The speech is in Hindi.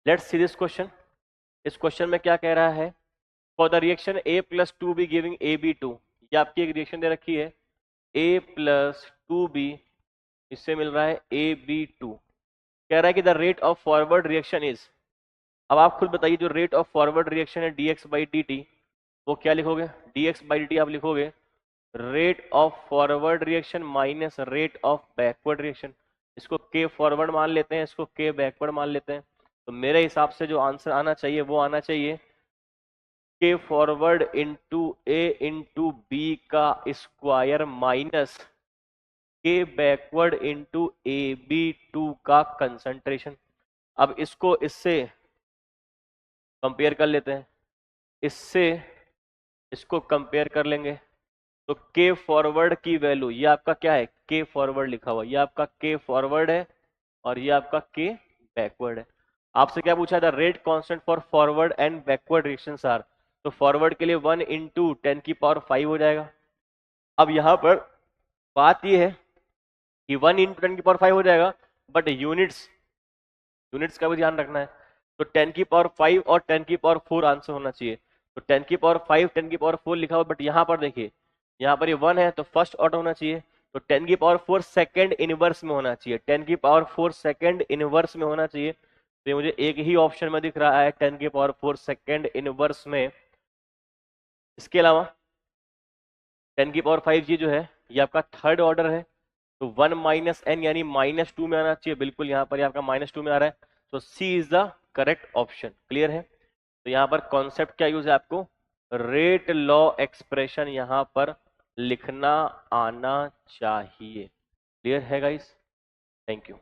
Let's see this question. इस क्वेश्चन में क्या कह रहा है, for the reaction A+2B giving AB2, ये आपकी एक रिएक्शन दे रखी है A+2B, इससे मिल रहा है AB2। कह रहा है कि the rate of forward reaction is, अब आप खुद बताइए जो रेट ऑफ फॉरवर्ड रिएक्शन है dx/dt, वो क्या लिखोगे, dx/dt आप लिखोगे rate of forward reaction minus rate of backward reaction. इसको k फॉरवर्ड मान लेते हैं, इसको k बैकवर्ड मान लेते हैं। तो मेरे हिसाब से जो आंसर आना चाहिए वो आना चाहिए k forward into a into B का square minus k backward into AB2 का कंसंट्रेशन। अब इसको इससे कंपेयर कर लेते हैं, इससे इसको कंपेयर कर लेंगे तो के फॉरवर्ड की वैल्यू, ये आपका क्या है, के फॉरवर्ड लिखा हुआ, ये आपका के फॉरवर्ड है और ये आपका के बैकवर्ड है। आपसे क्या पूछा था, rate constant for forward and backward reactions are, तो फॉरवर्ड के लिए 1 × 10⁵ हो जाएगा। अब यहां पर बात ये है कि 1 × 10⁵ हो जाएगा, बट यूनिट्स का भी ध्यान रखना है। तो 10⁵ और 10⁴ आंसर होना चाहिए। तो 10⁵, 10⁴ लिखा हुआ, बट यहाँ पर देखिए, यहाँ पर ये 1 है तो फर्स्ट ऑर्डर होना चाहिए, तो 10⁴ सेकंड इनवर्स में होना चाहिए, 10⁴ सेकंड इनवर्स में होना चाहिए। तो ये मुझे एक ही ऑप्शन में दिख रहा है 10⁴ सेकंड इनवर्स में। इसके अलावा 10⁵ जी जो है ये आपका थर्ड ऑर्डर है, तो 1 - n यानी -2 में आना चाहिए, बिल्कुल यहाँ पर आपका -2 में आ रहा है। तो C is the correct option. Clear है? तो यहाँ पर कॉन्सेप्ट क्या यूज है, आपको रेट लॉ एक्सप्रेशन यहाँ पर लिखना आना चाहिए। क्लियर है गाइस? Thank you.